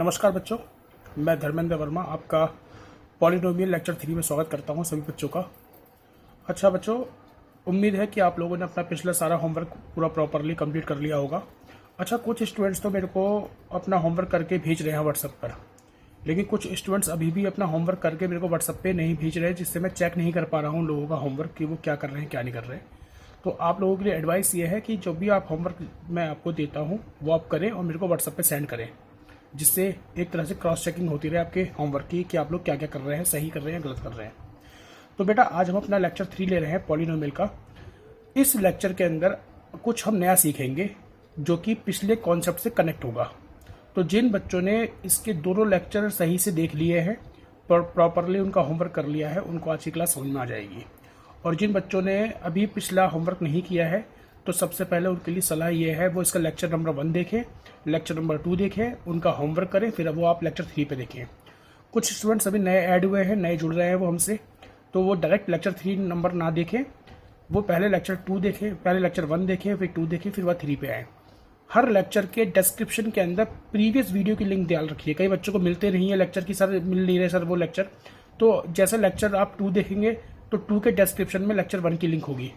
नमस्कार बच्चों, मैं धर्मेंद्र वर्मा आपका पॉलिनोमियल लेक्चर 3 में स्वागत करता हूं सभी बच्चों का। अच्छा बच्चों, उम्मीद है कि आप लोगों ने अपना पिछला सारा होमवर्क पूरा प्रॉपरली कंप्लीट कर लिया होगा। अच्छा, कुछ स्टूडेंट्स तो मेरे को अपना होमवर्क करके भेज रहे हैं व्हाट्सएप पर, लेकिन कुछ स्टूडेंट्स अभी भी अपना होमवर्क करके मेरे को व्हाट्सएप पर नहीं भेज रहे हैं, जिससे मैं चेक नहीं कर पा रहा हूँ लोगों का होमवर्क कि वो क्या कर रहे हैं क्या नहीं कर रहे हैं। तो आप लोगों के लिए एडवाइस ये है कि जो भी आप होमवर्क मैं आपको देता हूँ वो आप करें और मेरे को व्हाट्सएप पे सेंड करें, जिससे एक तरह से क्रॉस चेकिंग होती रहे आपके होमवर्क की कि आप लोग क्या क्या कर रहे हैं, सही कर रहे हैं गलत कर रहे हैं। तो बेटा आज हम अपना लेक्चर 3 ले रहे हैं पॉलिनोमियल का। इस लेक्चर के अंदर कुछ हम नया सीखेंगे जो कि पिछले कॉन्सेप्ट से कनेक्ट होगा। तो जिन बच्चों ने इसके दोनों लेक्चर सही से देख लिए हैं, प्रॉपरली उनका होमवर्क कर लिया है, उनको आज की क्लास समझ में आ जाएगी। और जिन बच्चों ने अभी पिछला होमवर्क नहीं किया है, तो सबसे पहले उनके लिए सलाह ये है वो इसका लेक्चर नंबर 1 देखें, लेक्चर नंबर 2 देखें, उनका होमवर्क करें, फिर अब वो आप लेक्चर 3 पे देखें। कुछ स्टूडेंट्स अभी नए ऐड हुए हैं, नए जुड़ रहे हैं वो हमसे, तो वो डायरेक्ट लेक्चर 3 नंबर ना देखें, वो पहले लेक्चर 2 देखें, पहले लेक्चर 1 देखें, फिर 2 देखें, फिर वह 3 पे आए। हर लेक्चर के डिस्क्रिप्शन के अंदर प्रीवियस वीडियो की लिंक डाल रखिए। कई बच्चों को मिलते नहीं है लेक्चर की, सर मिल नहीं रहे सर वो लेक्चर। तो जैसे लेक्चर आप 2 देखेंगे तो 2 के डिस्क्रिप्शन में लेक्चर 1 की लिंक होगी।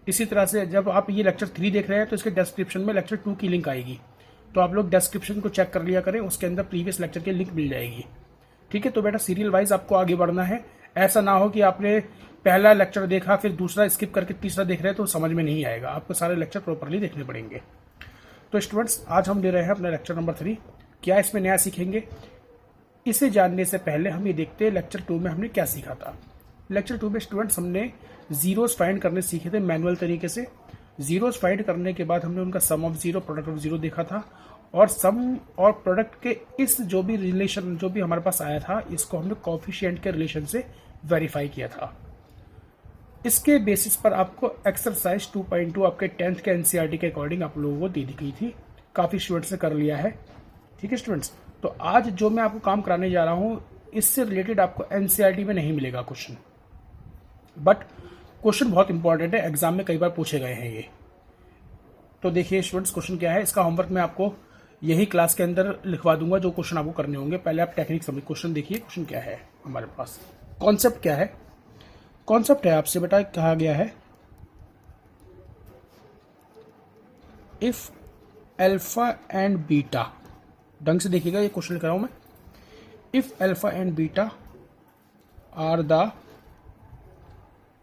इसी तरह से जब आप ये लेक्चर 3 देख रहे हैं तो इसके डिस्क्रिप्शन में लेक्चर 2 की लिंक आएगी। तो आप लोग डिस्क्रिप्शन को चेक कर लिया करें, उसके अंदर प्रीवियस लेक्चर की लिंक मिल जाएगी। ठीक है, तो बेटा सीरियल वाइज आपको आगे बढ़ना है। ऐसा ना हो कि आपने पहला लेक्चर देखा फिर दूसरा स्किप करके तीसरा देख रहे हैं तो समझ में नहीं आएगा। आपको सारे लेक्चर प्रॉपरली देखने पड़ेंगे। तो स्टूडेंट्स आज हम ले रहे हैं अपना लेक्चर नंबर 3। क्या इसमें नया सीखेंगे, इसे जानने से पहले हम ये देखते हैं लेक्चर 2 में हमने क्या सीखा था। लेक्चर 2 में स्टूडेंट्स हमने जीरोस फाइंड करने सीखे थे मैनुअल तरीके से। जीरोस फाइंड करने के बाद हमने उनका sum of zero, product of zero देखा था, और सम और प्रोडक्ट के इस जो भी रिलेशन जो भी हमारे पास आया था, इसको हमने कोफिशिएंट के रिलेशन से वेरीफाई किया था। इसके बेसिस पर आपको एक्सरसाइज 2.2 आपके 10th के एनसीईआरटी के अकॉर्डिंग आप लोगों को दे दी गई थी। काफ़ी स्टूडेंट्स ने कर लिया है। ठीक है स्टूडेंट्स, तो आज जो मैं आपको काम कराने जा रहा हूँ इससे रिलेटेड आपको एनसीईआरटी में नहीं मिलेगा क्वेश्चन, बट क्वेश्चन बहुत इंपॉर्टेंट है, एग्जाम में कई बार पूछे गए हैं ये। तो देखिए स्टूडेंट्स, क्वेश्चन क्या है, इसका होमवर्क मैं आपको यही क्लास के अंदर लिखवा दूंगा जो क्वेश्चन आपको करने होंगे। पहले आप टेक्निक समझिए। क्वेश्चन देखिए, क्वेश्चन क्या है हमारे पास, कॉन्सेप्ट क्या है। कॉन्सेप्ट है आपसे बेटा कहा गया है इफ अल्फा एंड बीटा, ढंग से देखिएगा ये क्वेश्चन लिख रहा हूं मैं। If alpha and beta are the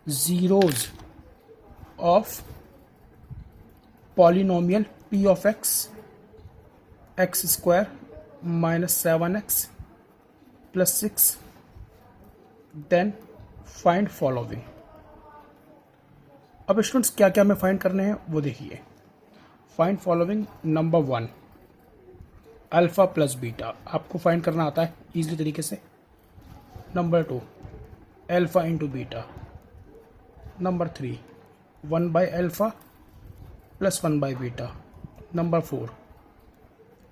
zeros of polynomial p of x x square minus 7x plus 6 then find following। अब स्टूडेंट्स क्या क्या हमें फाइंड करने हैं वो देखिए। Find following number 1 alpha plus beta, आपको फाइंड करना आता है इजीली तरीके से। Number 2 alpha into beta. Number 3 1 by alpha plus 1 by beta. Number 4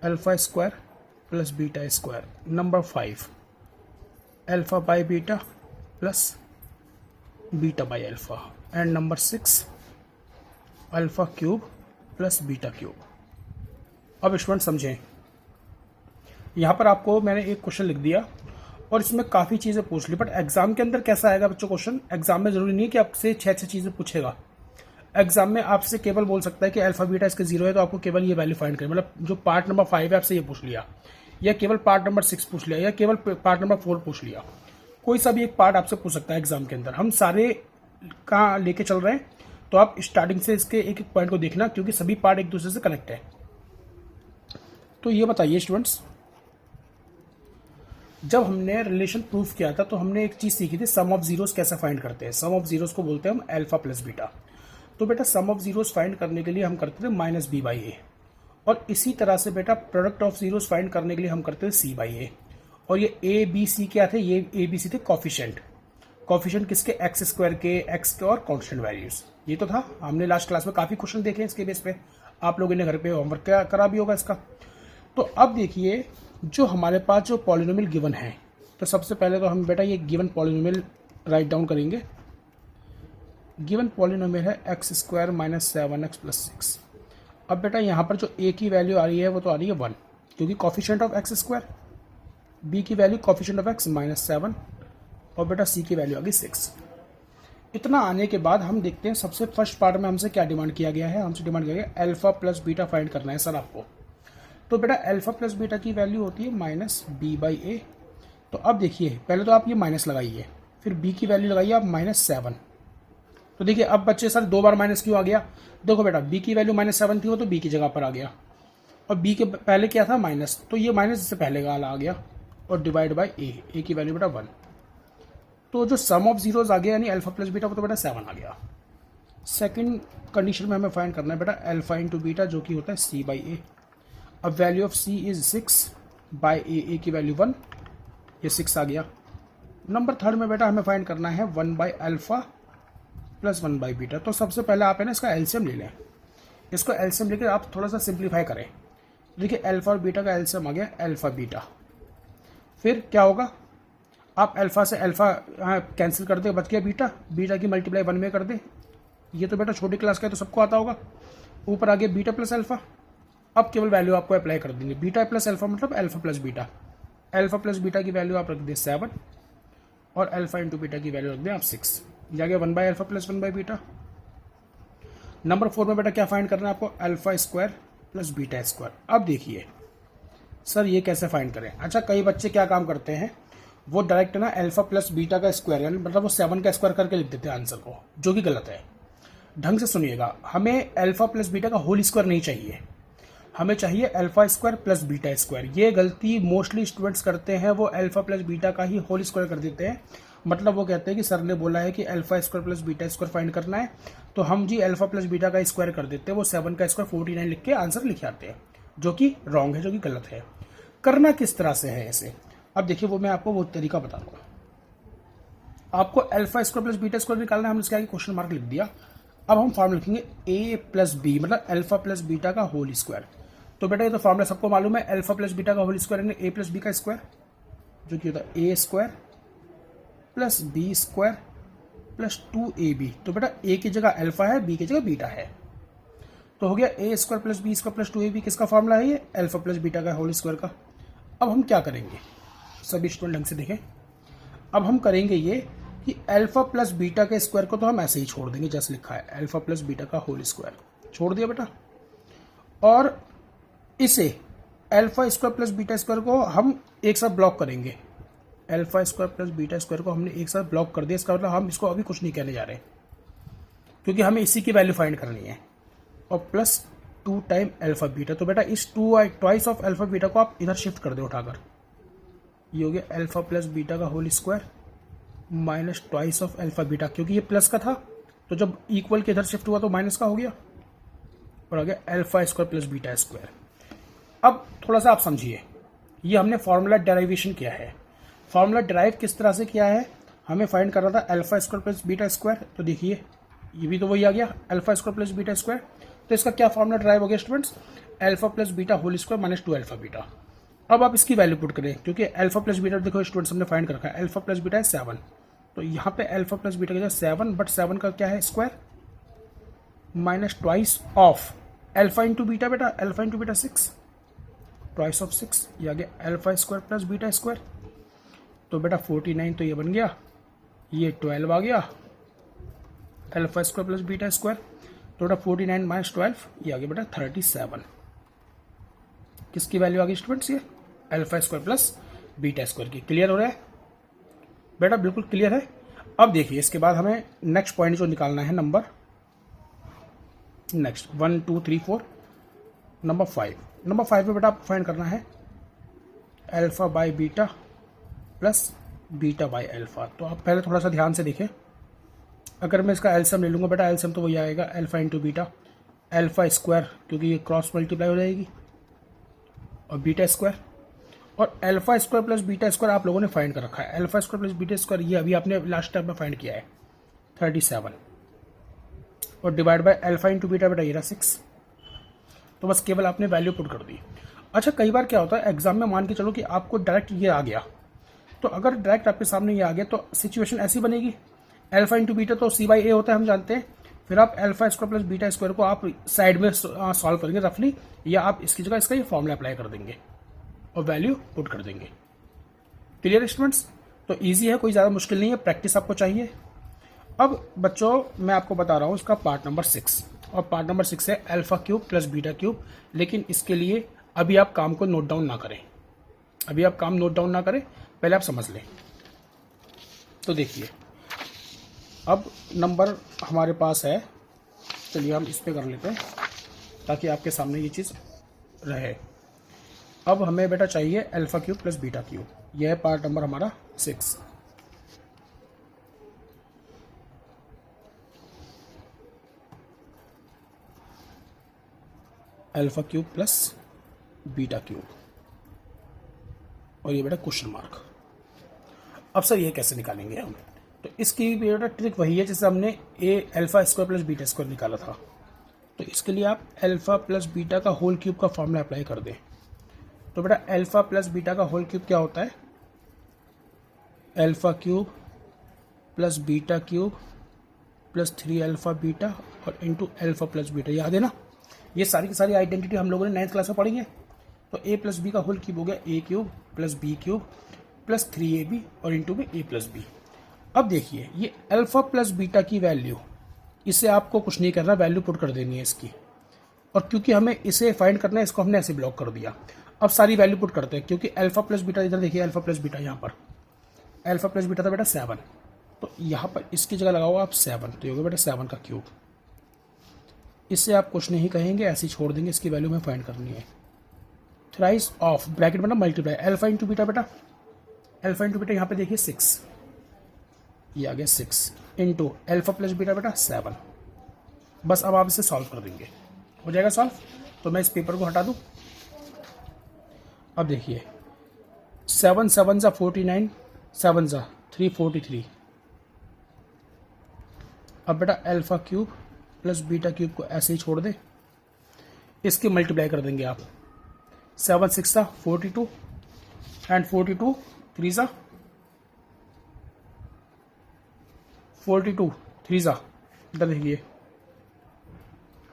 alpha square plus beta square. Number 5 alpha by beta plus beta by alpha. And number 6 alpha cube plus beta cube. अब student समझें, यहाँ पर आपको मैंने एक question लिख दिया और इसमें काफ़ी चीज़ें पूछ ली, बट एग्जाम के अंदर कैसा आएगा बच्चों क्वेश्चन, एग्जाम में जरूरी नहीं कि आपसे 6 चीज़ें पूछेगा। एग्जाम में आपसे केवल बोल सकता है कि अल्फा बीटा इसके 0 है तो आपको केवल ये वैल्यू फाइंड करें, मतलब जो पार्ट नंबर 5 है आपसे ये पूछ लिया, या केवल पार्ट नंबर 6 पूछ लिया, या केवल पार्ट नंबर 4 पूछ लिया। कोई सा भी एक पार्ट आपसे पूछ सकता है एग्जाम के अंदर। हम सारे कहाँ लेके चल रहे हैं, तो आप स्टार्टिंग से इसके एक एक पॉइंट को देखना, क्योंकि सभी पार्ट एक दूसरे से कनेक्ट है। तो ये बताइए स्टूडेंट्स, जब हमने रिलेशन प्रूफ किया था तो हमने एक चीज सीखी थी, सम ऑफ जीरोस कैसे फाइंड करते हैं। सम ऑफ जीरोस को बोलते हैं हम अल्फा प्लस बीटा। तो बेटा सम ऑफ जीरोस फाइंड करने के लिए हम करते थे माइनस बी बाई ए, और इसी तरह से बेटा प्रोडक्ट ऑफ जीरोस फाइंड करने के लिए हम करते थे सी बाई ए। और ये ए बी सी क्या थे, ये ए बी सी थे कॉफिशिएंट। कॉफिशिएंट किसके, एक्स स्क्वायर के, एक्स के और कॉन्स्टेंट वैल्यूज। ये तो था, हमने लास्ट क्लास में काफी क्वेश्चन देखे इसके बेस पे, आप लोगों ने घर पे होमवर्क करा भी होगा इसका। तो अब देखिए जो हमारे पास जो पॉलिनोमियल गिवन है, तो सबसे पहले तो हम बेटा ये गिवन पॉलिनोमियल राइट डाउन करेंगे। गिवन पॉलिनोमियल है x square minus 7x plus 6। अब बेटा यहाँ पर जो ए की वैल्यू आ रही है वो तो आ रही है 1, क्योंकि coefficient of x square b की वैल्यू कोफिशिएंट ऑफ एक्स -7 और बेटा सी की वैल्यू आ गई 6। इतना आने के बाद हम देखते हैं सबसे फर्स्ट पार्ट में हमसे क्या डिमांड किया गया है। हमसे डिमांड किया गया अल्फा प्लस बीटा फाइंड करना है सर आपको। तो बेटा अल्फा प्लस बीटा की वैल्यू होती है -b/a। तो अब देखिए पहले तो आप ये माइनस लगाइए, फिर b की वैल्यू लगाइए आप -7। तो देखिए अब बच्चे सर 2 बार माइनस क्यों आ गया? देखो बेटा b की वैल्यू -7 थी, वो तो b की जगह पर आ गया, और b के पहले क्या था माइनस, तो ये माइनस इससे पहले का आ गया, और डिवाइड बाय a की वैल्यू बेटा 1। तो जो सम ऑफ जीरोज आ गया यानी अल्फा प्लस बीटा वो तो बेटा 7 आ गया। सेकंड कंडीशन में हमें फाइंड करना है बेटा अल्फा इंटू बीटा जो कि होता है c/a। अब value of c is 6/a की वैल्यू 1, ये 6 आ गया। नंबर थर्ड में बेटा हमें फाइंड करना है 1/अल्फा प्लस 1/बीटा। तो सबसे पहले आप है ना इसका एलसीएम ले लें, इसको एलसीएम लेकर आप थोड़ा सा सिंप्लीफाई करें। देखिए अल्फा और बीटा का एलसीएम आ गया अल्फा बीटा। फिर क्या होगा, आप अल्फा से अल्फा कैंसिल कर दे, बच गया बीटा, बीटा की मल्टीप्लाई 1 में कर दे। ये तो बेटा छोटी क्लास का है तो सबको आता होगा। ऊपर आ गया बीटा प्लस अल्फा। अब केवल वैल्यू आपको अप्लाई कर देंगे, बीटा प्लस अल्फा मतलब alpha plus beta. Alpha plus beta की वैल्यू आप रख दें 7 और अल्फा इंटू बीटा की वैल्यू रख दें आप 6। जा गया 1/अल्फा प्लस 1/बीटा। नंबर 4 में बेटा क्या फाइंड करना है आपको, alpha square plus beta square. अब देखिए सर ये कैसे फाइंड करें। अच्छा कई बच्चे क्या काम करते हैं, वो डायरेक्ट ना अल्फा प्लस बीटा का स्क्वायर यानी मतलब वो 7 का स्क्वायर करके लिख देते हैं आंसर को, जो कि गलत है। ढंग से सुनिएगा, हमें अल्फा प्लस बीटा का होल स्क्वायर नहीं चाहिए, हमें चाहिए alpha square plus beta square. ये गलती मोस्टली स्टूडेंट्स करते हैं, वो अल्फा प्लस बीटा का ही होल स्क्वायर कर देते हैं। मतलब वो कहते हैं कि सर ने बोला है कि alpha square plus beta square find करना है, तो हम जी अल्फा प्लस बीटा का स्क्वायर कर देते हैं, वो 7 का स्क्वायर 49 लिख के आंसर लिख आते हैं, जो कि रॉन्ग है, जो कि गलत है। करना किस तरह से है ऐसे, अब देखिए वो मैं आपको वो तरीका बता दूंगा। आपको alpha square plus beta square निकालना है, हमने इसके आगे क्वेश्चन मार्क लिख दिया। अब हम फॉर्मूला लिखेंगे a प्लस बी मतलब अल्फा प्लस बीटा का होल स्क्वायर। तो बेटा ये तो फॉर्मूला सबको मालूम है, अल्फा प्लस बीटा का होल स्क्वायर यानी a प्लस बी का स्क्वायर, जो कि होता है a square plus b square plus 2ab। तो बेटा a की जगह अल्फा है, b की जगह बीटा है, तो हो गया a square plus b square plus 2ab। किसका फॉर्मूला है ये, अल्फा प्लस बीटा का होल स्क्वायर का। अब हम क्या करेंगे, सभी स्टूडेंट ढंग से देखें। अब हम करेंगे ये कि अल्फा प्लस बीटा के स्क्वायर को तो हम ऐसे ही छोड़ देंगे जैसे लिखा है, अल्फा प्लस बीटा का होल स्क्वायर छोड़ दिया बेटा, और इसे alpha square plus beta square को हम एक साथ ब्लॉक करेंगे। Alpha square plus beta square को हमने एक साथ ब्लॉक कर दिया, इसका मतलब हम इसको अभी कुछ नहीं कहने जा रहे, क्योंकि हमें इसी की वैल्यू फाइंड करनी है। और प्लस 2 टाइम अल्फा बीटा। तो बेटा इस 2 ट्वाइस ऑफ अल्फा बीटा को आप इधर शिफ्ट कर दो उठाकर, ये हो गया अल्फा प्लस बीटा का whole square minus twice of alpha beta, क्योंकि ये प्लस का था तो जब इक्वल के इधर शिफ्ट हुआ तो माइनस का हो गया, और आ गया alpha square plus beta square. अब थोड़ा सा आप समझिए, ये हमने फॉर्मूला डेराइवेशन किया है। फॉर्मूला डेराइव किस तरह से किया है, हमें फाइंड करना था alpha square plus beta square. तो देखिए ये भी तो वही आ गया alpha square plus beta square. तो इसका क्या फॉर्मूला डेराइव हो गया students, alpha plus beta whole square minus 2 alpha beta. अब आप इसकी वैल्यू पुट करें, क्योंकि अल्फा प्लस बीटा देखो स्टूडेंट्स हमने फाइंड कर रखा है, अल्फा प्लस बीटा है 7, तो यहाँ पे अल्फा प्लस बीटा का 7, बट 7 का क्या है square minus twice of alpha into beta, बेटा alpha into beta 6, twice of 6, ये आ गया alpha square plus beta square. तो बेटा 49 तो ये बन गया, ये 12 आ गया alpha square plus beta square. तो बेटा 49 माइनस 12 ये आ गया बेटा 37। किसकी वैल्यू आ गई स्टूडेंट्स, ये alpha square plus beta square की। क्लियर हो रहा है बेटा, बिल्कुल क्लियर है। अब देखिए इसके बाद हमें नेक्स्ट पॉइंट जो निकालना है, नंबर नेक्स्ट 1 2 3 4 नंबर 5। नंबर 5 में बेटा आपको फाइंड करना है alpha by beta plus beta by alpha. तो आप पहले थोड़ा सा ध्यान से देखें, अगर मैं इसका एलसीएम ले लूँगा बेटा, एलसीएम तो वही आएगा alpha into beta, alpha square क्योंकि ये क्रॉस मल्टीप्लाई हो जाएगी, और बीटा स्क्वायर, और alpha square plus beta square आप लोगों ने फाइंड कर रखा है। Alpha square plus beta square ये अभी आपने लास्ट टाइम में फाइंड किया है 37, और divide by alpha into beta बेटा ये रहा 6। तो बस केवल आपने वैल्यू पुट कर दी। अच्छा कई बार क्या होता है एग्जाम में, मान के चलो कि आपको डायरेक्ट ये आ गया, तो अगर डायरेक्ट आपके सामने ये आ गया तो सिचुएशन ऐसी बनेगी, अल्फा इंटू बीटा तो c/a होता है हम जानते हैं, फिर आप alpha square plus beta square को आप साइड में सॉल्व करेंगे रफली, या आप इसकी जगह इसका ये फॉर्मूला अप्लाई कर देंगे और वैल्यू पुट कर देंगे। Clear students? तो इजी है, कोई ज़्यादा मुश्किल नहीं है, प्रैक्टिस आपको चाहिए। अब बच्चों मैं आपको बता रहा हूँ इसका पार्ट नंबर 6, और पार्ट नंबर 6 है alpha cube plus beta cube. लेकिन इसके लिए अभी आप काम को नोट डाउन ना करें, अभी आप काम नोट डाउन ना करें, पहले आप समझ लें। तो देखिए अब नंबर हमारे पास है, चलिए हम इस पे कर लेते हैं ताकि आपके सामने ये चीज़ रहे। अब हमें बेटा चाहिए alpha cube plus beta cube, यह है पार्ट नंबर हमारा 6। Alpha cube plus beta cube, और ये बेटा क्वेश्चन मार्क। अब सर ये कैसे निकालेंगे हम? तो इसकी बेटा ट्रिक वही है जैसे हमने ए alpha square plus beta square निकाला था। तो इसके लिए आप अल्फा प्लस बीटा का होल क्यूब का फॉर्मूला अप्लाई कर दें। तो बेटा अल्फा प्लस बीटा का होल क्यूब क्या होता है? Alpha cube plus beta cube plus 3 alpha beta और इंटू अल्फा प्लस बीटा। याद है ना, ये सारी की सारी आइडेंटिटी हम लोगों ने 9th क्लास में पढ़ी है। तो ए प्लस बी का होल क्यूब हो गया A cube plus B cube plus 3ab और इंटू में ए प्लस बी। अब देखिए ये अल्फा प्लस बीटा की वैल्यू, इसे आपको कुछ नहीं करना, वैल्यू पुट कर देनी है इसकी। और क्योंकि हमें इसे फाइंड करना है, इसको हमने ऐसे ब्लॉक कर दिया। अब सारी वैल्यू पुट करते हैं, क्योंकि अल्फा प्लस बीटा इधर देखिए, अल्फा प्लस बीटा यहाँ पर अल्फा प्लस बीटा था बेटा 7, तो यहाँ पर इसकी जगह लगाओ आप 7, तो ये होगा बेटा 7 का क्यूब। इससे आप कुछ नहीं कहेंगे, ऐसे ही छोड़ देंगे, इसकी वैल्यू हमें फाइंड करनी है। थ्राइस ऑफ ब्रैकेट में ना मल्टीप्लाई अल्फा इंटू बीटा, बेटा अल्फा इंटू बीटा यहाँ पे देखिए 6, ये आ गया 6 इंटू अल्फा प्लस बीटा बेटा 7। बस अब आप इसे सॉल्व कर देंगे, हो जाएगा सॉल्व। तो मैं इस पेपर को हटा दूं। अब देखिए 7 7 ज़ा 49, 7 ज़ा 343। अब बेटा alpha cube plus beta cube को ऐसे ही छोड़ दे, इसकी मल्टीप्लाई कर देंगे आप। 7 6 ज़ा 42 एंड 42 3 ज़ा 42 3 ज़ा, इधर देखिए,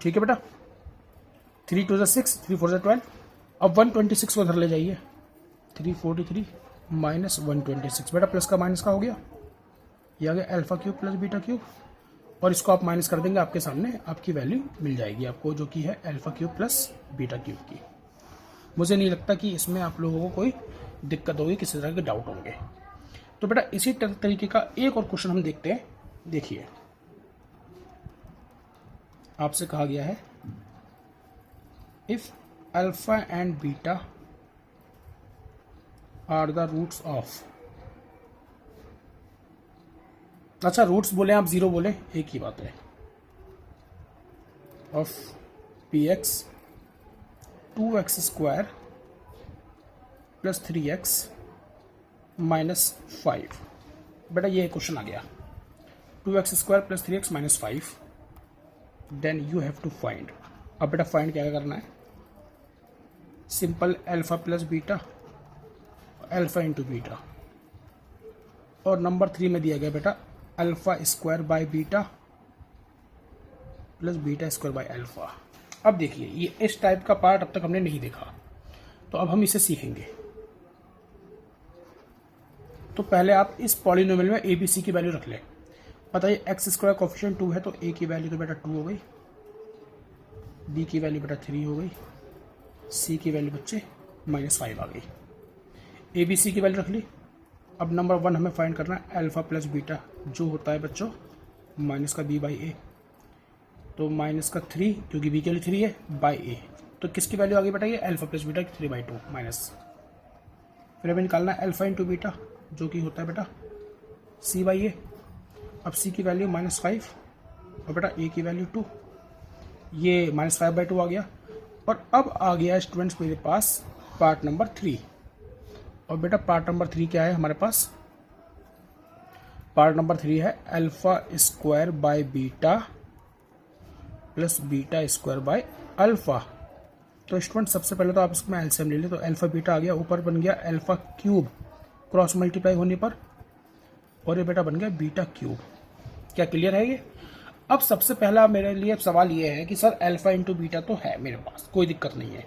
ठीक है बेटा। 3 2 ज़ा 6, 3 4 ज़ा 12। अब 126 को इधर ले जाइए, 343 माइनस 126, बेटा प्लस का माइनस का हो गया, ये आ गया alpha cube plus beta cube. और इसको आप माइनस कर देंगे, आपके सामने आपकी वैल्यू मिल जाएगी आपको, जो कि है alpha cube plus beta cube की। मुझे नहीं लगता कि इसमें आप लोगों को कोई दिक्कत होगी, किसी तरह के डाउट होंगे। तो बेटा इसी तरीके का एक और क्वेश्चन हम देखते हैं। देखिए आपसे कहा गया है if alpha and beta are the roots of, अच्छा रूट्स बोले आप 0 बोले, एक ही बात है, of px 2x square plus 3x minus 5। बेटा ये क्वेश्चन आ गया 2x square plus 3x minus 5, then you have to find. अब बेटा फाइंड क्या करना है? Simple alpha plus beta, alpha into beta, और नंबर 3 में दिया गया बेटा alpha square by beta plus beta square by alpha. अब देखिए ये इस टाइप का पार्ट अब तक हमने नहीं देखा, तो अब हम इसे सीखेंगे। तो पहले आप इस पॉलिनोमियल में ए बी सी की वैल्यू रख लें। बताइए एक्स स्क्वायर कोफिशिएंट 2 है, तो ए की वैल्यू तो बेटा 2 हो गई, बी की वैल्यू बेटा 3 हो गई, सी की वैल्यू बच्चे माइनस 5 आ गई। ए बी सी की वैल्यू रख ली। अब नंबर 1 हमें फाइंड करना है अल्फा प्लस बीटा, जो होता है बच्चों माइनस का बी बाई ए, तो माइनस का 3 क्योंकि बी के लिए 3 है बाई ए, तो किसकी वैल्यू आ गई बेटा? ये अल्फा प्लस बीटा की 3/2 माइनस। फिर हमें निकालना है अल्फा इंटू बीटा, जो कि होता है बेटा सी बाई ए। अब सी की वैल्यू -5 और बेटा ए की वैल्यू 2, ये -5/2 आ गया। और अब आ गया स्टूडेंट्स मेरे पास पार्ट नंबर 3। और बेटा पार्ट नंबर 3 क्या है हमारे पास? पार्ट नंबर 3 है alpha square by beta plus beta square by alpha. तो स्टूडेंट सबसे पहले तो आप इसमें एलसीएम ले लें, तो अल्फा बीटा आ गया, ऊपर बन गया अल्फा क्यूब क्रॉस मल्टीप्लाई होने पर, और ये बेटा बन गया बीटा क्यूब। क्या क्लियर है ये? अब सबसे पहला मेरे लिए सवाल ये है कि सर अल्फा इंटू बीटा तो है मेरे पास, कोई दिक्कत नहीं है।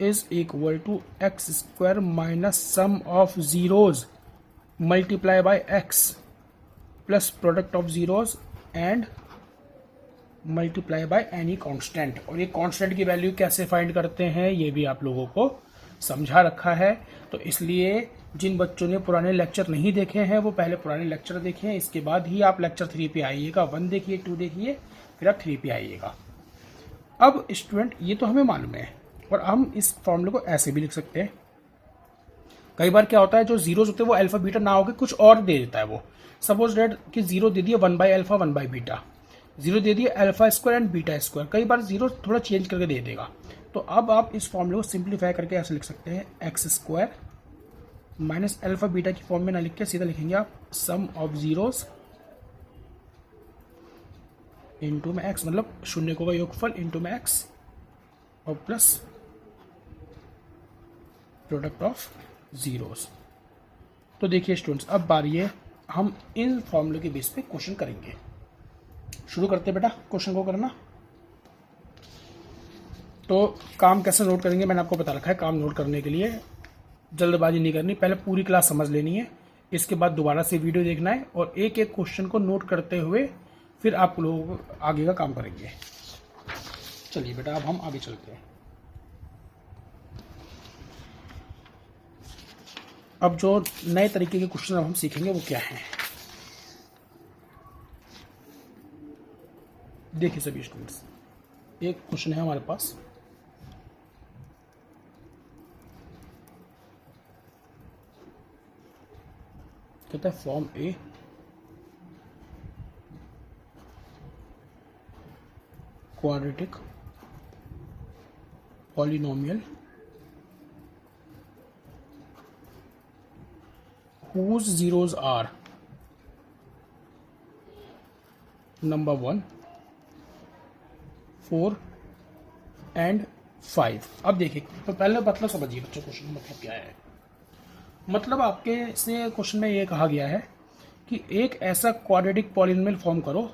Is equal to x square minus sum of zeros multiply by x plus product of zeros and multiply by any constant. और ये कांस्टेंट की वैल्यू कैसे फाइंड करते हैं ये भी आप लोगों को समझा रखा है। तो इसलिए जिन बच्चों ने पुराने लेक्चर नहीं देखे हैं वो पहले पुराने लेक्चर देखें, इसके बाद ही आप लेक्चर 3 पे आइएगा। 1 देखिए, 2 देखिए, फिर आप 3 पे आइएगा। अब स्टूडेंट ये तो हमें मालूम है और हम इस फॉर्मूले को ऐसे भी लिख सकते हैं। कई बार क्या होता है जो जीरोज होते हैं वो अल्फा बीटा ना होकर कुछ और दे देता है। वो सपोज डेट कि जीरो दे दिया 1/अल्फा 1/बीटा, जीरो दे दिया alpha square and beta square. कई बार जीरो थोड़ा चेंज करके दे देगा। तो अब आप इस फॉर्मूले को सिंप्लीफाई करके ऐसे लिख सकते हैं, x square minus alpha beta की फॉर्म में ना लिख के सीधा लिखेंगे आप सम ऑफ जीरोस इंटू में एक्स, मतलब शून्य का योगफल इंटू में एक्स और प्लस प्रोडक्ट ऑफ जीरोस। तो देखिए स्टूडेंट्स, अब बारी है हम इन फॉर्मूले के बेस पे क्वेश्चन करेंगे। शुरू करते बेटा क्वेश्चन को करना। तो काम कैसे नोट करेंगे मैंने आपको बता रखा है। काम नोट करने के लिए जल्दबाजी नहीं करनी, पहले पूरी क्लास समझ लेनी है, इसके बाद दोबारा से वीडियो देखना है और एक एक क्वेश्चन को नोट करते हुए फिर आप लोग आगे का काम करेंगे। चलिए बेटा अब हम आगे चलते हैं। अब जो नए तरीके के क्वेश्चन अब हम सीखेंगे वो क्या है, देखिए सभी स्टूडेंट्स। एक क्वेश्चन है हमारे पास, कहता है form a quadratic polynomial whose zeros are number 1, 4 and 5। अब देखिए तो पहले मतलब समझिए बच्चों क्वेश्चन का मतलब क्या है। मतलब आपके से क्वेश्चन में ये कहा गया है कि एक ऐसा क्वाड्रेटिक पॉलिनोमियल फॉर्म करो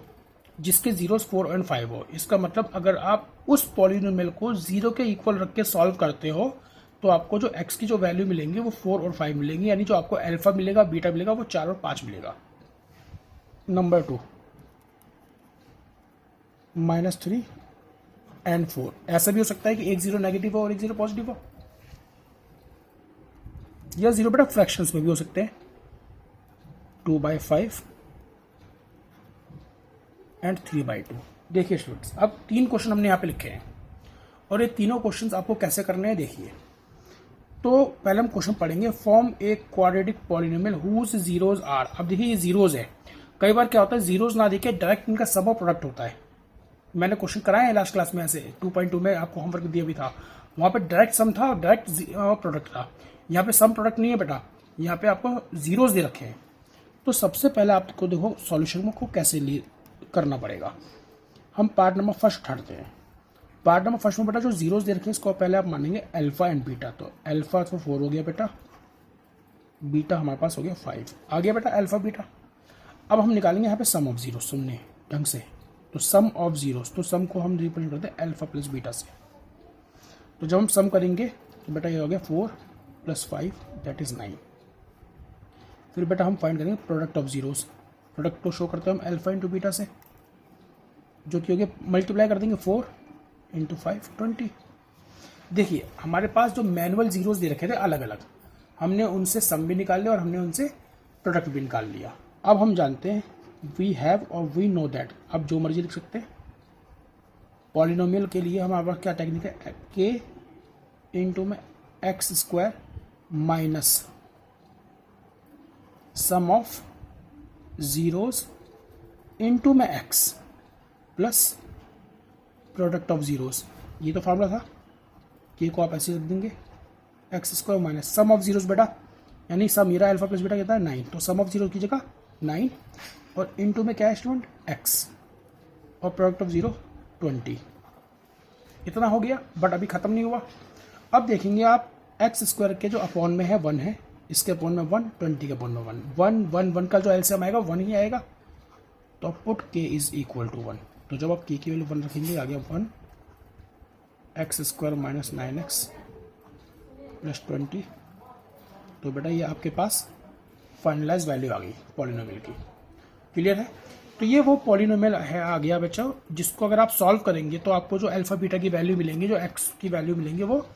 जिसके जीरोस 4 और 5 हो। इसका मतलब अगर आप उस पॉलिनोमियल को जीरो के इक्वल रख के सॉल्व करते हो तो आपको जो x की जो वैल्यू मिलेंगी वो 4 और 5 मिलेंगी, यानी जो आपको अल्फा मिलेगा बीटा मिलेगा वो 4 और 5 मिलेगा। Number 2 -3 and 4। ऐसा भी हो सकता है कि एक जीरो नेगेटिव हो और एक जीरो पॉजिटिव हो, या जीरो बेटा फ्रैक्शंस में भी हो सकते हैं, 2/5 एंड 3/2। देखिए स्टूडेंट्स, अब 3 क्वेश्चन हमने यहाँ पे लिखे हैं और ये तीनों क्वेश्चंस आपको कैसे करने हैं देखिए। तो पहले हम क्वेश्चन पढ़ेंगे, form a quadratic polynomial whose zeros are. अब देखिए ये जीरोज है, कई बार क्या होता है जीरोज ना देखे डायरेक्ट इनका सम ऑफ प्रोडक्ट होता है। मैंने क्वेश्चन कराया है लास्ट क्लास में, ऐसे 2.2 में आपको होमवर्क दिया भी था, वहां पे डायरेक्ट सम था और डायरेक्ट प्रोडक्ट था। यहाँ पे सम प्रोडक्ट नहीं है बेटा, यहाँ पे आपको जीरोज दे रखे हैं। तो सबसे पहले आपको देखो सॉल्यूशन को कैसे करना पड़ेगा। हम पार्ट नंबर फर्स्ट उठाते हैं। पार्ट नंबर फर्स्ट में बेटा जो जीरोस दे रखे हैं इसको पहले आप मानेंगे अल्फा एंड बीटा। तो अल्फा तो 4 हो गया बेटा, बीटा हमारे पास हो गया 5 आ गया बेटा अल्फा बीटा। अब हम निकालेंगे यहाँ पे सम ऑफ जीरो, सुनने ढंग से। तो सम ऑफ जीरोस, तो सम को हम रिप्रेजेंट करते हैं अल्फा प्लस बीटा से। तो जब हम सम करेंगे तो बेटा ये हो गया 4 + 5 दैट इज 9। फिर बेटा हम फाइंड करेंगे प्रोडक्ट ऑफ जीरोस। प्रोडक्ट को शो करते हैं हम अल्फा इंटू बीटा से, जो कि हो गया मल्टीप्लाई कर देंगे 4 × 5 20। देखिए हमारे पास जो मैनुअल जीरोस दे रखे थे अलग अलग, हमने उनसे सम भी निकाल लिया और हमने उनसे प्रोडक्ट भी निकाल लिया। अब हम जानते हैं वी हैव और वी नो दैट, अब जो मर्जी लिख सकते हैं। पॉलिनोमियल के लिए हमारे पास क्या टेक्निक है, के इंटू में X square minus sum of zeros into में X plus product of zeros. ये तो फार्मूला था, के को आप ऐसे रख देंगे x square minus sum of zeros बेटा, यानी सम मेरा अल्फा प्लस बेटा कहता है 9, तो सम ऑफ जीरो की जगह 9 और इनटू में क्या है स्टूडेंट एक्स और प्रोडक्ट ऑफ जीरो 20। इतना हो गया, बट अभी खत्म नहीं हुआ। अब देखेंगे आप एक्स स्क्वायर के जो अपॉन में है 1 है, इसके अपॉन में 1, 20 के अपॉन में 1 का जो एलसीएम आएगा 1 ही आएगा। तो पुट के इज इक्वल टू 1। तो जब आप के की वैल्यू 1 रखेंगे आ गया 1 x square minus 9x plus 20। तो बेटा ये आपके पास फाइनलाइज वैल्यू आ गई पॉलिनोमियल की। क्लियर है? तो ये वो पॉलिनोमियल है आ गया बच्चों, जिसको अगर आप सॉल्व करेंगे तो आपको जो अल्फा बीटा की वैल्यू मिलेंगी, जो एक्स की वैल्यू मिलेंगी, वो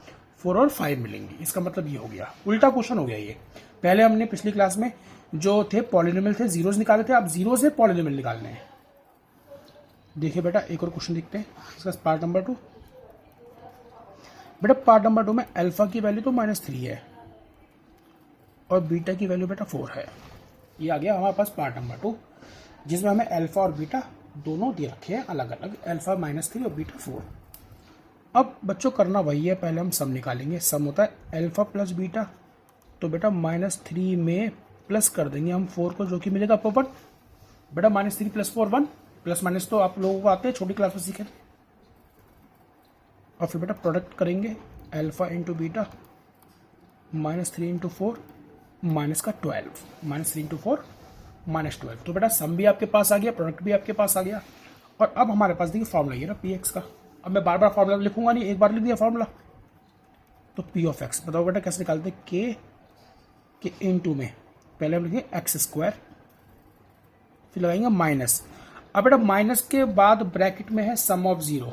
4 और 5 मिलेंगी। इसका मतलब ये हो गया, उल्टा क्वेश्चन हो गया ये। पहले हमने पिछली क्लास में जो थे पॉलिनोमियल थे जीरोज निकाले थे, अब जीरो से पॉलिनोमियल निकालने हैं। देखिए बेटा एक और क्वेश्चन देखते हैं, इसका पार्ट नंबर 2। बेटा पार्ट नंबर 2 में अल्फा की वैल्यू तो -3 है और बीटा की वैल्यू बेटा 4 है। ये आ गया हमारे पास पार्ट नंबर 2, जिसमें हमें अल्फा और बीटा दोनों दे रखे हैं अलग अलग, अल्फा -3 और बीटा 4। अब बच्चों करना वही है, पहले हम सम निकालेंगे। सम होता है अल्फा प्लस बीटा, तो बेटा -3 में प्लस कर देंगे हम 4 को, जो कि मिलेगा 1। बेटा -3 + 4 1, प्लस माइनस तो आप लोगों को आते हैं, छोटी क्लास में सीखे थे। और फिर बेटा प्रोडक्ट करेंगे अल्फा इंटू बीटा, -3 × 4 माइनस का 12, -3 × 4 -12। तो बेटा सम भी आपके पास आ गया, प्रोडक्ट भी आपके पास आ गया। और अब हमारे पास देखिए फॉर्मूला ये ना px का। अब मैं बार बार फॉर्मूला लिखूंगा नहीं, एक बार लिख दिया फॉर्मूला। तो p ऑफ x बताओ बेटा कैसे निकालते हैं? के इंटू में पहले हम लिखेंगे x², फिर लगाएंगे माइनस। अब बेटा माइनस के बाद ब्रैकेट में है सम ऑफ 0,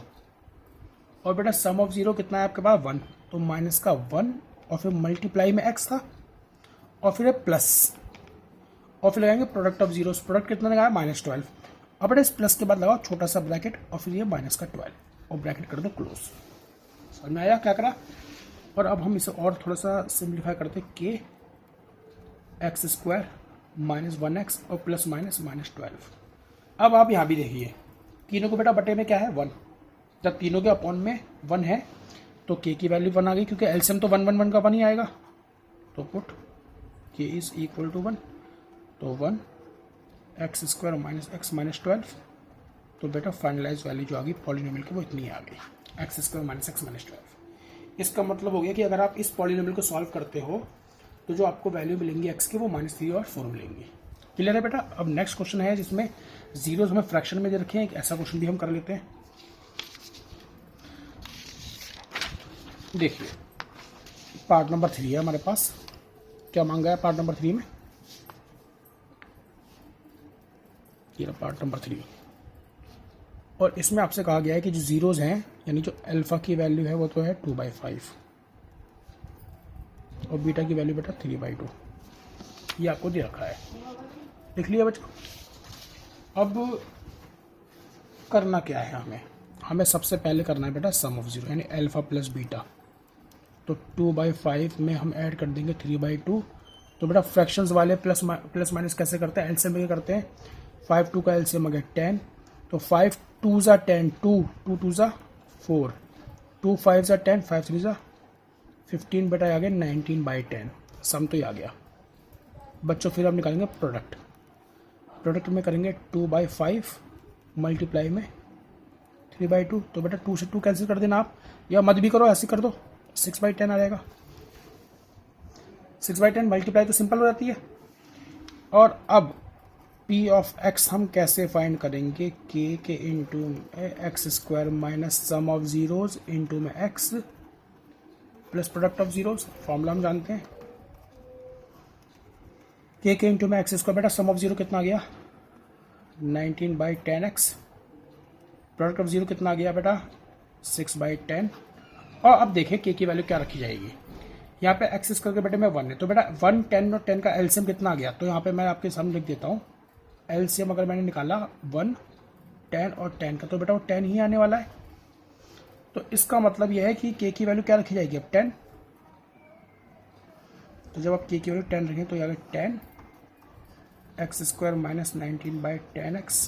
और बेटा सम ऑफ 0 कितना है आपके पास? 1। तो माइनस का 1 और फिर मल्टीप्लाई में x था और फिर है प्लस, और फिर लगाएंगे प्रोडक्ट ऑफ जीरोस। प्रोडक्ट कितना लगाया? -12। अब बेटा इस प्लस के बाद लगाओ छोटा सा ब्रैकेट और फिर ये माइनस का 12 और ब्रैकेट कर दो क्लोज। समझ में आया क्या करा? और अब हम इसे और थोड़ा सा सिंप्लीफाई करते, के x² -1x और प्लस माइनस -12। अब आप यहाँ भी देखिए, तीनों को बेटा बटे में क्या है? 1। जब तीनों के अपॉन में 1 है तो के की वैल्यू 1 आ गई, क्योंकि एलसीएम तो 1 1 1 का 1 ही आएगा। तो पुट के इज इक्वल टू 1, तो 1 x² -x -12। तो बेटा फाइनलाइज वैल्यू जो आ गई पॉलिनोमियल की वो इतनी आ गई, x² -x -12। इसका मतलब हो गया कि अगर आप इस पॉलिनोमियल को सॉल्व करते हो तो जो आपको वैल्यू मिलेंगी x की वो -3 और 4 मिलेंगी। क्लियर है बेटा? अब नेक्स्ट क्वेश्चन है जिसमें जीरोस हमें फ्रैक्शन में दे रखे हैं, एक ऐसा क्वेश्चन भी हम कर लेते हैं। देखिए पार्ट नंबर 3 है हमारे पास। क्या मांगा है पार्ट नंबर 3 में? ये पार्ट नंबर 3, और इसमें आपसे कहा गया है कि जो जीरोस हैं, यानी जो अल्फा की वैल्यू है वो तो है 2/5 और बीटा की वैल्यू बेटा 3/2। ये आपको दे रखा है, लिख लिया बच्चों। अब करना क्या है हमें सबसे पहले करना है बेटा सम ऑफ 0, यानी अल्फा प्लस बीटा। तो 2/5 में हम ऐड कर देंगे 3/2। तो बेटा फ्रैक्शंस वाले प्लस माइनस कैसे करते हैं? एलसीएम में करते हैं, 5 2 का एलसीएम आ गया 10, तो 5 2 ज़ा 10, 2 2 2 ज़ा 4, 2 5 ज़ा 10, 5 3 ज़ा 15, बेटा आ गया 19/10। सम तो ही आ गया बच्चों। फिर हम निकालेंगे प्रोडक्ट में करेंगे 2/5 मल्टीप्लाई में 3/2। तो बेटा 2 से 2 कैंसिल कर देना आप, या मत भी करो, ऐसे कर दो, 6/10 आ जाएगा। 6/10 मल्टीप्लाई तो सिंपल हो जाती है। और अब p ऑफ x हम कैसे फाइंड करेंगे? के into x² minus sum of zeros into में x plus product of zeros. Formula हम जानते हैं, के इंटू में x²। बेटा सम ऑफ 0 कितना आ गया? 19/10x। प्रोडक्ट ऑफ 0 कितना आ गया बेटा? 6/10। और अब देखें के की वैल्यू क्या रखी जाएगी। यहाँ पे एक्स करके बेटे में 1 है, तो बेटा 1 10 और 10 का एलसीएम कितना आ गया? तो यहाँ पे मैं आपके सामने लिख देता हूँ, एलसीएम अगर मैंने निकाला 1 10 और 10 का, तो बेटा वो 10 ही आने वाला है। तो इसका मतलब यह है कि के की वैल्यू क्या रखी जाएगी? अब 10। तो जब आप के की वैल्यू 10 रखें तो यहाँ 10 x² माइनस 19/10x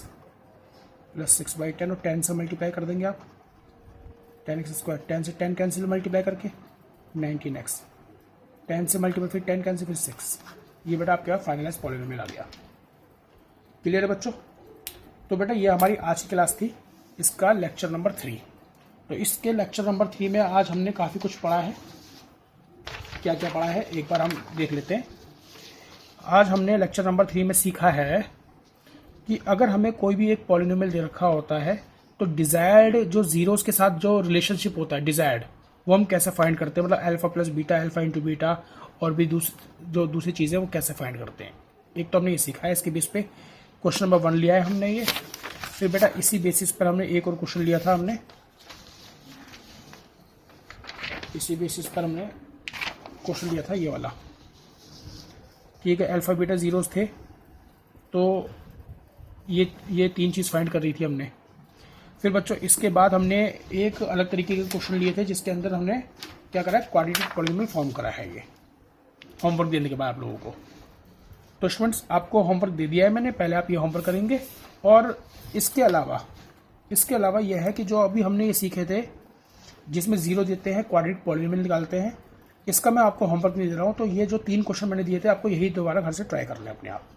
प्लस 6/10, और 10 से मल्टीप्लाई कर देंगे आप, 10x², 10 से 10 कैंसिल मल्टीप्लाई करके 19x, 10 से मल्टीप्लाई फिर 10 कैंसिल फिर 6। ये बेटा आपके पास फाइनलाइज पॉलिनोमियल आ गया। क्लियर है बच्चों? तो बेटा ये हमारी आज की क्लास थी, इसका लेक्चर नंबर 3। तो इसके लेक्चर नंबर 3 में आज हमने काफ़ी कुछ पढ़ा है। क्या क्या पढ़ा है एक बार हम देख लेते हैं। आज हमने लेक्चर नंबर 3 में सीखा है कि अगर हमें कोई भी एक पॉलिनोमियल दे रखा होता है तो डिजायर्ड जो जीरोस के साथ जो रिलेशनशिप होता है डिजायर्ड, वो हम कैसे फाइंड करते हैं, मतलब alpha plus beta, alpha into beta, और भी जो दूसरी चीज़ें वो कैसे फाइंड करते हैं। एक तो हमने ये सीखा है, इसके बेस पे क्वेश्चन नंबर 1 लिया है हमने ये। फिर बेटा इसी बेसिस पर हमने एक और क्वेश्चन लिया था, इसी बेसिस पर हमने क्वेश्चन लिया था ये वाला, ठीक है। अल्फा बीटा जीरोस थे, तो ये 3 चीज़ फाइंड कर रही थी हमने। फिर बच्चों इसके बाद हमने एक अलग तरीके के क्वेश्चन लिए थे, जिसके अंदर हमने क्या करा है, क्वाड्रेटिक पॉलीनोमियल फॉर्म करा है। ये होमवर्क देने के बाद आप लोगों को, तो स्टूडेंट्स आपको होमवर्क दे दिया है मैंने, पहले आप ये होमवर्क करेंगे। और इसके अलावा यह है कि जो अभी हमने ये सीखे थे, जिसमें 0 देते हैं, क्वाड्रेटिक पॉलीनोमियल निकालते हैं, इसका मैं आपको होमवर्क नहीं दे रहा हूँ। तो ये जो 3 क्वेश्चन मैंने दिए थे, आपको यही दोबारा घर से ट्राई कर लें अपने आप,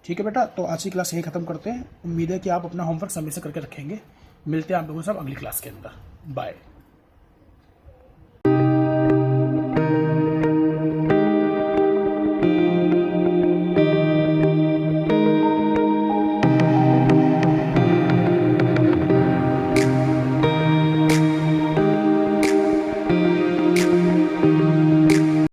ठीक है बेटा। तो आज की क्लास यही खत्म करते हैं। उम्मीद है कि आप अपना होमवर्क समय से करके रखेंगे। मिलते हैं आप लोगों से अगली क्लास के अंदर। बाय।